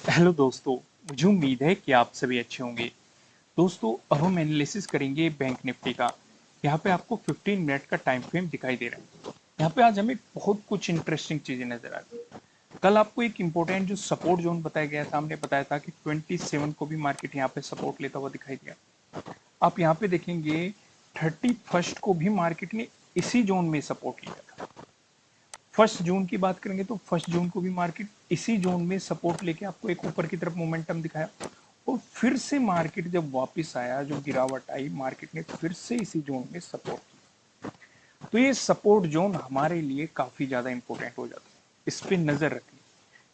Hello दोस्तों। मुझे उम्मीद है कि आप सभी अच्छे होंगे। दोस्तों, अब हम एनालिसिस करेंगे बैंक निफ्टी का। यहाँ पे आपको 15 मिनट का टाइम फ्रेम दिखाई दे रहा है। यहाँ पे आज हमें बहुत कुछ इंटरेस्टिंग चीजें नजर आ रही है। कल आपको एक इंपॉर्टेंट जो सपोर्ट जोन बताया गया था, हमने बताया था कि 27 को भी मार्केट यहाँ पे सपोर्ट लेता हुआ दिखाई दिया। आप यहाँ पे देखेंगे 31 को भी मार्केट ने इसी जोन में सपोर्ट लिया था। 1 जून की बात करेंगे तो 1 जून को भी मार्केट इसी जोन में सपोर्ट लेके आपको एक ऊपर की तरफ मोमेंटम दिखाया। और फिर से मार्केट जब वापस आया, जो गिरावट आई, मार्केट ने फिर से इसी जोन में सपोर्ट किया। तो ये सपोर्ट जोन हमारे लिए काफी ज्यादा इंपॉर्टेंट हो जाता है, इस पे नजर रखनी।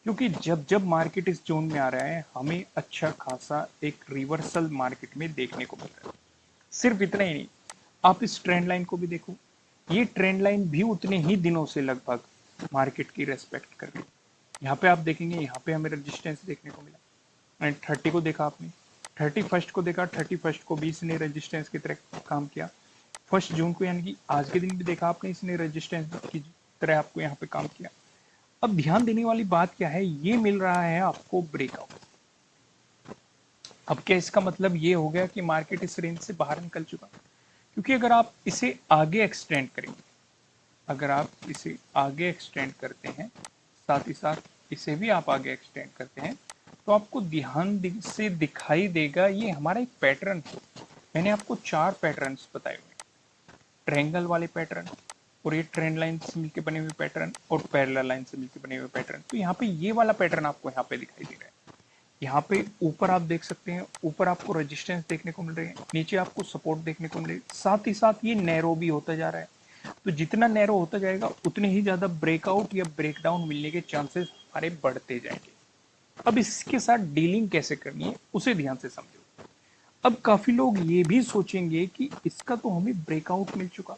क्योंकि जब जब मार्केट इस जोन में आ रहा है, हमें अच्छा खासा एक रिवर्सल मार्केट में देखने को मिल रहा है। सिर्फ इतना ही नहीं, आप इस ट्रेंड लाइन को भी देखो। ये ट्रेंड लाइन भी उतने ही दिनों से लगभग मार्केट की रेस्पेक्ट कर रही है। यहाँ पे आप देखेंगे, यहाँ पे हमें रेजिस्टेंस देखने को मिला। एंड 30 को देखा आपने, 31 को देखा, 31 को भी इसने रेजिस्टेंस की तरह काम किया। 1 जून को यानी कि आज के दिन भी देखा आपने, इसने रेजिस्टेंस की तरह आपको यहाँ पे काम किया। अब ध्यान देने वाली बात क्या है, ये मिल रहा है आपको ब्रेकआउट। अब क्या इसका मतलब ये हो गया कि मार्केट इस रेंज से बाहर निकल चुका? क्योंकि अगर आप इसे आगे एक्सटेंड करेंगे, अगर आप इसे आगे एक्सटेंड करते हैं, साथ ही साथ इसे भी आप आगे एक्सटेंड करते हैं, तो आपको ध्यान से दिखाई देगा ये हमारा एक पैटर्न है। मैंने आपको 4 पैटर्न्स बताए हुए हैं। ट्रायंगल वाले पैटर्न, और ये ट्रेंड लाइन से मिलकर बने हुए पैटर्न, और पैरेलल लाइन से मिलकर बने हुए पैटर्न। तो यहाँ पे ये वाला पैटर्न आपको यहाँ पे दिखाई दे रहा है। यहाँ पे ऊपर आप देख सकते हैं, ऊपर आपको रेजिस्टेंस देखने को मिल रही है, नीचे आपको सपोर्ट देखने को मिल रही है। साथ ही साथ ये नैरो भी होता जा रहा है। तो जितना नैरो होता जाएगा, उतने ही ज्यादा ब्रेकआउट या ब्रेकडाउन मिलने के चांसेस हमारे बढ़ते जाएंगे। अब इसके साथ डीलिंग कैसे करनी है, उसे ध्यान से समझो। अब काफी लोग ये भी सोचेंगे कि इसका तो हमें ब्रेकआउट मिल चुका,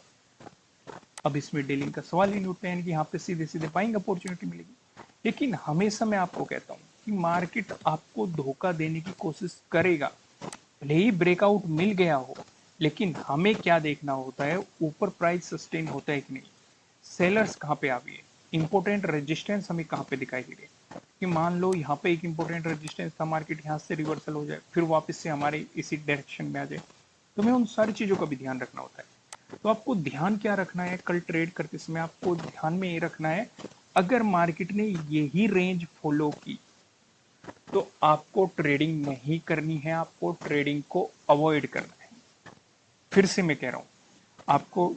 अब इसमें डीलिंग का सवाल ही नहीं उठता है कि यहाँ पे सीधे सीधे बाइंग अपॉर्चुनिटी मिलेगी। लेकिन हमेशा मैं आपको कहता हूँ कि मार्केट आपको धोखा देने की कोशिश करेगा। भले ही ब्रेकआउट मिल गया हो, लेकिन हमें क्या देखना होता है, ऊपर प्राइस सस्टेन होता है कि नहीं, सेलर्स कहाँ पे आ गए, इंपॉर्टेंट रेजिस्टेंस हमें कहाँ पे दिखाई दे रही है। कि मान लो यहाँ पे एक इंपॉर्टेंट रेजिस्टेंस था, मार्केट यहाँ से रिवर्सल हो जाए, फिर वापस से हमारे इसी डायरेक्शन में आ जाए, तो हमें उन सारी चीजों का भी ध्यान रखना होता है। तो आपको ध्यान क्या रखना है, कल ट्रेड करते समय आपको ध्यान में ये रखना है, अगर मार्केट ने यही रेंज फॉलो की, तो आपको ट्रेडिंग नहीं करनी है, आपको ट्रेडिंग को अवॉइड करना है। फिर से मैं कह रहा हूं, आपको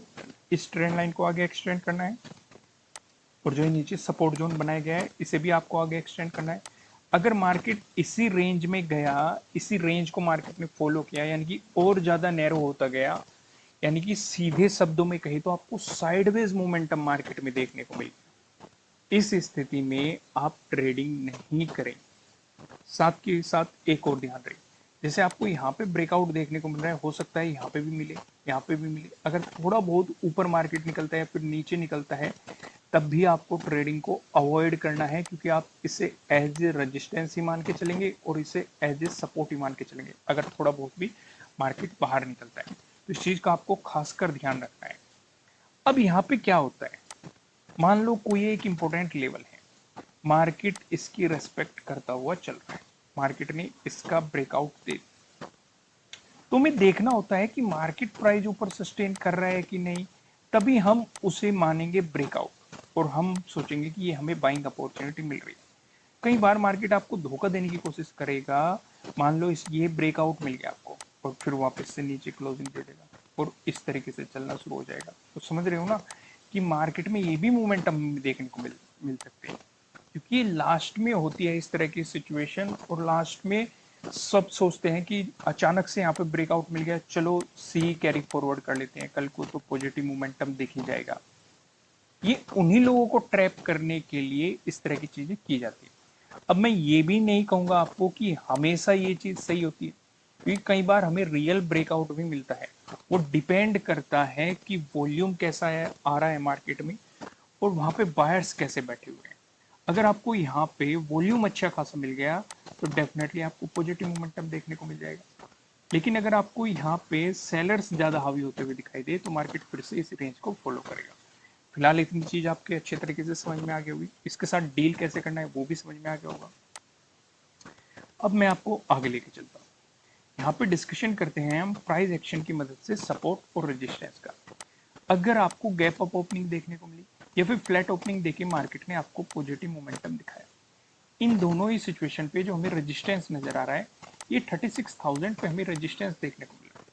इस ट्रेंड लाइन को आगे एक्सटेंड करना है, और जो नीचे सपोर्ट जोन बनाया गया है, इसे भी आपको आगे एक्सटेंड करना है। अगर मार्केट इसी रेंज में गया, इसी रेंज को मार्केट ने फॉलो किया, यानी कि और ज्यादा नैरो होता गया, यानी कि सीधे शब्दों में कही तो आपको साइडवेज मोमेंटम मार्केट में देखने को मिले। इस स्थिति में आप ट्रेडिंग नहीं करें। साथ के साथ एक और ध्यान रहे, जैसे आपको यहाँ पे ब्रेकआउट देखने को मिल रहा है, हो सकता है यहाँ पे भी मिले, यहाँ पे भी मिले। अगर थोड़ा बहुत ऊपर मार्केट निकलता है, फिर नीचे निकलता है, तब भी आपको ट्रेडिंग को अवॉइड करना है, क्योंकि आप इसे एज ए रजिस्टेंस ही मान के चलेंगे और इसे एज ए सपोर्ट ही मान के चलेंगे, अगर थोड़ा बहुत भी मार्केट बाहर निकलता है। तो इस चीज का आपको खासकर ध्यान रखना है। अब यहाँ पे क्या होता है, मान लो कोई एक इंपॉर्टेंट लेवल है, मार्केट इसकी रेस्पेक्ट करता हुआ चल रहा है, मार्केट ने इसका ब्रेकआउट दे, तो हमें देखना होता है कि मार्केट प्राइस ऊपर सस्टेन कर रहा है कि नहीं, तभी हम उसे मानेंगे ब्रेकआउट, और हम सोचेंगे कि ये हमें बाइंग अपॉर्चुनिटी मिल रही है। कई बार मार्केट आपको धोखा देने की कोशिश करेगा। मान लो इस ये ब्रेकआउट मिल गया आपको, और फिर वापस से नीचे क्लोजिंग दे देगा, और इस तरीके से चलना शुरू हो जाएगा। तो समझ रहे हो ना कि मार्केट में ये भी मोमेंटम देखने को मिल सकते हैं, क्योंकि लास्ट में होती है इस तरह की सिचुएशन, और लास्ट में सब सोचते हैं कि अचानक से यहाँ पे ब्रेकआउट मिल गया, चलो सी कैरी फॉरवर्ड कर लेते हैं, कल को तो पॉजिटिव मोमेंटम दिख ही जाएगा। ये उन्हीं लोगों को ट्रैप करने के लिए इस तरह की चीजें की जाती है। अब मैं ये भी नहीं कहूंगा आपको कि हमेशा ये चीज सही होती है, क्योंकि कई बार हमें रियल ब्रेकआउट भी मिलता है। वो डिपेंड करता है कि वॉल्यूम कैसा है, आ रहा है मार्केट में, और वहां पे बायर्स कैसे बैठे हुए हैं। अगर आपको यहाँ पे वॉल्यूम अच्छा खासा मिल गया, तो डेफिनेटली आपको पॉजिटिव मोमेंटम देखने को मिल जाएगा। लेकिन अगर आपको यहाँ पे सेलर्स ज्यादा हावी होते हुए दिखाई दे, तो मार्केट फिर से इस रेंज को फॉलो करेगा। फिलहाल इतनी चीज आपके अच्छे तरीके से समझ में आ गई होगी, इसके साथ डील कैसे करना है वो भी समझ में आ गया होगा। अब मैं आपको आगे लेके चलता हूँ। यहाँ पे डिस्कशन करते हैं हम प्राइस एक्शन की मदद से सपोर्ट और रेजिस्टेंस का। अगर आपको गैप अप ओपनिंग देखने को मिली या फिर फ्लैट ओपनिंग देके मार्केट ने आपको पॉजिटिव मोमेंटम दिखाया, इन दोनों ही सिचुएशन पे जो हमें रेजिस्टेंस नजर आ रहा है, ये 36,000 पे हमें रेजिस्टेंस देखने को मिला।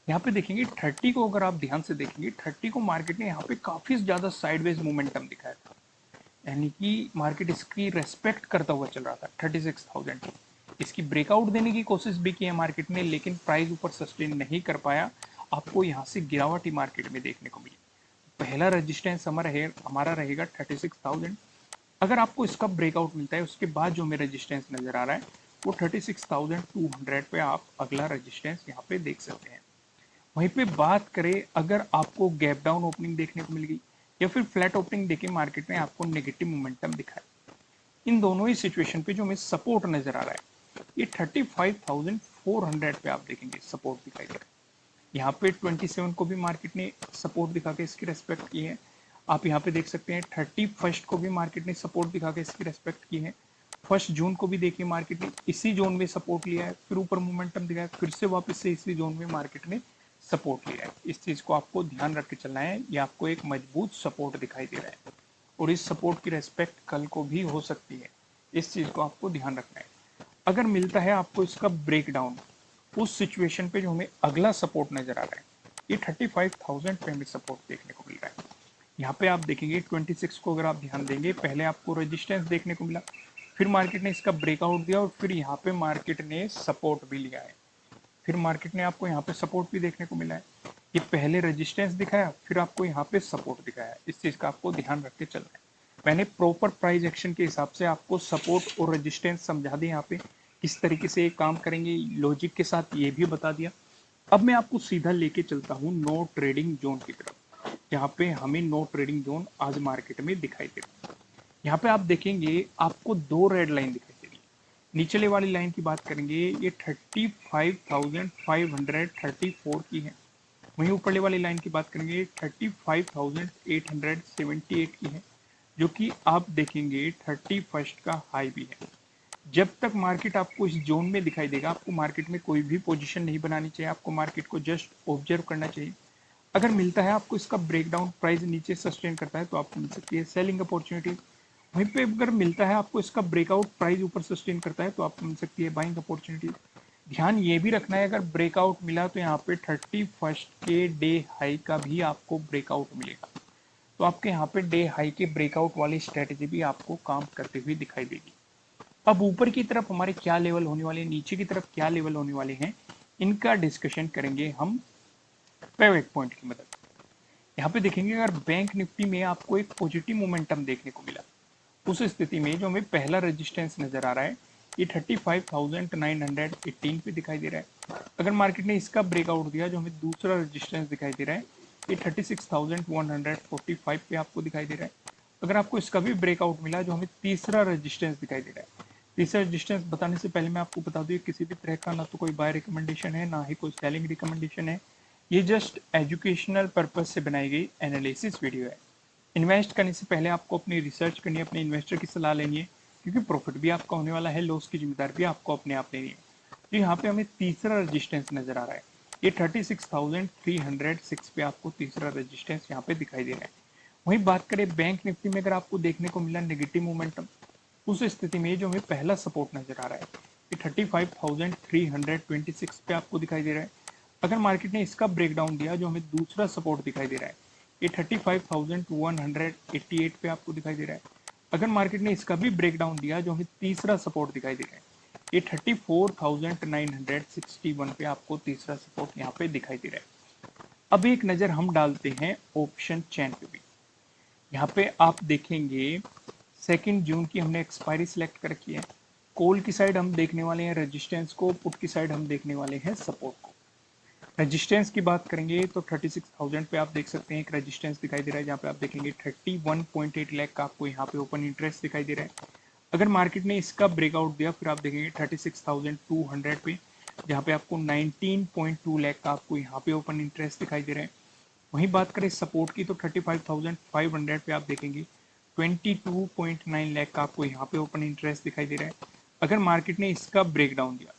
यहाँ पे देखेंगे 30 को, अगर आप ध्यान से देखेंगे 30 को मार्केट ने यहाँ पे काफी ज्यादा साइडवेज मोमेंटम दिखाया था, यानी कि मार्केट इसकी रेस्पेक्ट करता हुआ चल रहा था 36,000 की। इसकी ब्रेकआउट देने की कोशिश भी की है मार्केट ने, लेकिन प्राइस ऊपर सस्टेन नहीं कर पाया। आपको यहाँ से गिरावट ही मार्केट में देखने को मिली। पहला रेजिस्टेंस हमारा रहेगा 36,000। अगर आपको इसका ब्रेकआउट मिलता है उसके बाद जो हमें रेजिस्टेंस नजर आ रहा है वो 36,200 पे आप अगला रेजिस्टेंस यहाँ पे देख सकते हैं। वहीं पे बात करें, अगर आपको गैप डाउन ओपनिंग देखने को मिल गई या फिर फ्लैट ओपनिंग देके मार्केट ने आपको नेगेटिव मोमेंटम दिखाया, इन दोनों ही सिचुएशन पे जो हमें सपोर्ट नजर आ रहा है, ये 35,400 पे आप देखेंगे सपोर्ट दिखाई दे रहा है। यहाँ पे 27 को भी मार्केट ने सपोर्ट दिखा के इसकी रेस्पेक्ट की है। आप यहाँ पे देख सकते हैं 31 को भी मार्केट ने सपोर्ट दिखा के इसकी रेस्पेक्ट की है। 1 जून को भी देखिए मार्केट ने इसी जोन में सपोर्ट लिया है, फिर ऊपर मोमेंटम दिखाया, फिर से वापस से इसी जोन में मार्केट ने सपोर्ट लिया है। इस चीज को आपको ध्यान रख के चलना है, ये आपको एक मजबूत सपोर्ट दिखाई दे रहा है और इस सपोर्ट की रेस्पेक्ट कल को भी हो सकती है। इस चीज को आपको ध्यान रखना है। अगर मिलता है आपको इसका ब्रेकडाउन, उस सिचुएशन पे जो हमें अगला सपोर्ट नजर आ रहा है, ये 35,000 पे हमें सपोर्ट देखने को मिल रहा है। यहाँ पे आप देखेंगे 26 को, अगर आप ध्यान देंगे, पहले आपको रेजिस्टेंस देखने को मिला, फिर मार्केट ने इसका ब्रेकआउट दिया और फिर यहाँ पे मार्केट ने सपोर्ट भी लिया है। फिर मार्केट ने आपको यहाँ पे सपोर्ट भी देखने को मिला है। ये पहले रेजिस्टेंस दिखाया, फिर आपको यहाँ पे सपोर्ट दिखाया। इस चीज का आपको ध्यान रख के चलना है। मैंने प्रॉपर प्राइस एक्शन के हिसाब से आपको सपोर्ट और रेजिस्टेंस समझा दिया, यहाँ पे किस तरीके से काम करेंगे लॉजिक के साथ ये भी बता दिया। अब मैं आपको सीधा लेके चलता हूँ नो ट्रेडिंग जोन की तरफ, जहाँ पे हमें नो ट्रेडिंग जोन आज मार्केट में दिखाई दे रहा है। यहाँ पे आप देखेंगे आपको दो रेड लाइन दिखाई दे रही है। नीचले वाली लाइन की बात करेंगे, ये 35,534 की है। वहीं ऊपरले वाली लाइन की बात करेंगे 35,878 की है, जो कि आप देखेंगे 31 का हाई भी है। जब तक मार्केट आपको इस जोन में दिखाई देगा, आपको मार्केट में कोई भी पोजीशन नहीं बनानी चाहिए, आपको मार्केट को जस्ट ऑब्जर्व करना चाहिए। अगर मिलता है आपको इसका ब्रेकडाउन, प्राइस नीचे सस्टेन करता है, तो आपको मिल सकती है सेलिंग अपॉर्चुनिटी। वहीं पे अगर मिलता है आपको इसका ब्रेकआउट, प्राइस ऊपर सस्टेन करता है, तो आपको मिल सकती है बाइंग अपॉर्चुनिटी। ध्यान ये भी रखना है, अगर ब्रेकआउट मिला तो यहाँ पे 31 के डे हाई का भी आपको ब्रेकआउट मिलेगा, तो आपके यहाँ पे डे हाई के ब्रेकआउट वाली स्ट्रेटेजी भी आपको काम करते हुए दिखाई देगी। अब ऊपर की तरफ हमारे क्या लेवल होने वाले हैं, नीचे की तरफ क्या लेवल होने वाले हैं, इनका डिस्कशन करेंगे हम पिवट पॉइंट की मदद। यहाँ पे देखेंगे, अगर बैंक निफ्टी में आपको एक पॉजिटिव मोमेंटम देखने को मिला, उस स्थिति में जो हमें पहला रेजिस्टेंस नजर आ रहा है, ये 35,918 पे दिखाई दे रहा है। अगर मार्केट ने इसका ब्रेकआउट दिया, जो हमें दूसरा रेजिस्टेंस दिखाई दे रहा है, ये 36,145 पे आपको दिखाई दे रहा है। अगर आपको इसका भी ब्रेकआउट मिला, जो हमें तीसरा रेजिस्टेंस दिखाई दे रहा है। तीसरा रेजिस्टेंस बताने से पहले मैं आपको बता दूं, किसी भी तरह का ना तो कोई बाय रिकमेंडेशन है, ना ही कोई सेलिंग रिकमेंडेशन है। ये जस्ट एजुकेशनल पर्पज से बनाई गई एनालिसिस वीडियो है। इन्वेस्ट करने से पहले आपको अपनी रिसर्च करनी है, अपने इन्वेस्टर की सलाह लेनी है, क्योंकि प्रॉफिट भी आपका होने वाला है, लॉस की जिम्मेदारी भी आपको अपने आप लेनी है। तो यहाँ पे हमें तीसरा रेजिस्टेंस नजर आ रहा है, ये 36,306 पे आपको तीसरा रेजिस्टेंस यहाँ पे दिखाई दे रहा है। वहीं बात करें बैंक निफ्टी में, अगर आपको देखने को मिला नेगेटिव मोमेंटम, उस स्थिति में जो हमें पहला सपोर्ट नजर आ रहा है, ये 35,326 पे आपको दिखाई दे रहा है। अगर मार्केट ने इसका ब्रेकडाउन दिया, जो हमें दूसरा सपोर्ट दिखाई दे रहा है, ये 35,188 पे आपको दिखाई दे रहा है। अगर मार्केट ने इसका भी ब्रेकडाउन दिया, जो हमें तीसरा सपोर्ट दिखाई दे रहा है, ये 34,961 पे आपको तीसरा सपोर्ट यहाँ पे दिखाई दे रहा है। अब एक नजर हम डालते हैं ऑप्शन चेन पे भी। यहाँ पे आप देखेंगे 2 जून की हमने एक्सपायरी सिलेक्ट कर रखी है। कॉल की साइड हम देखने वाले हैं रेजिस्टेंस को, पुट की साइड हम देखने वाले हैं सपोर्ट को। रेजिस्टेंस की बात करेंगे तो 36,000 पे आप देख सकते हैं एक रेजिस्टेंस दिखाई दे रहा है, जहाँ पे आप देखेंगे 31.8 लाख का आपको यहाँ पे ओपन इंटरेस्ट दिखाई दे रहा है। अगर मार्केट ने इसका ब्रेकआउट दिया, फिर आप देखेंगे 36,200 पे, जहाँ पे आपको 19.2 लाख का आपको यहाँ पे ओपन इंटरेस्ट दिखाई दे रहा है। वहीं बात करें सपोर्ट की तो 35,500 पे आप देखेंगे 22.9 लाख का आपको यहाँ पे ओपन इंटरेस्ट दिखाई दे रहा है। अगर मार्केट ने इसका ब्रेकडाउन दिया,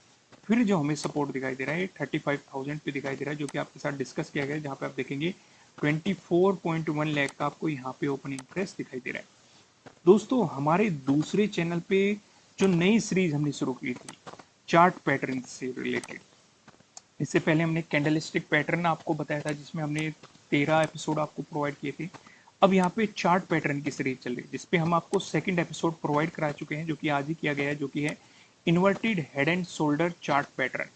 फिर जो हमें सपोर्ट दिखाई दे रहा है 35,000 पे दिखाई दे रहा है, जो कि आपके साथ डिस्कस किया गया है, जहाँ पे आप देखेंगे 24.1 लाख का आपको यहाँ पे ओपन इंटरेस्ट दिखाई दे रहा है। दोस्तों हमारे दूसरे चैनल पे जो नई सीरीज हमने शुरू की थी चार्ट पैटर्न से रिलेटेड, इससे पहले हमने कैंडलस्टिक पैटर्न आपको बताया था, जिसमें हमने 13 एपिसोड आपको प्रोवाइड किए थे। अब यहाँ पे चार्ट पैटर्न की सीरीज चल रही है, जिसपे हम आपको सेकंड एपिसोड प्रोवाइड करा चुके हैं, जो कि आज ही किया गया है, जो कि है inverted head and shoulder chart pattern.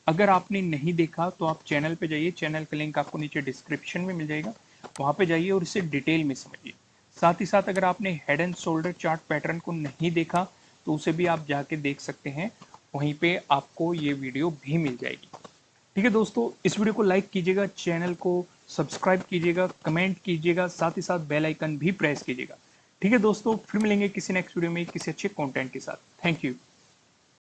अगर आपने नहीं देखा तो आप चैनल पे जाइए, चैनल का लिंक आपको नीचे डिस्क्रिप्शन में मिल जाएगा, वहां पे जाइए और इसे डिटेल में समझिए। साथ ही साथ अगर आपने head and shoulder chart pattern को नहीं देखा तो उसे भी आप जाके देख सकते हैं, वहीं पे आपको ये वीडियो भी मिल जाएगी। ठीक है दोस्तों, इस वीडियो को लाइक कीजिएगा, चैनल को सब्सक्राइब कीजिएगा, कमेंट कीजिएगा, साथ ही साथ बेल आइकन भी प्रेस कीजिएगा। ठीक है दोस्तों, फिर मिलेंगे किसी नेक्स्ट वीडियो में किसी अच्छे कंटेंट के साथ। Thank you.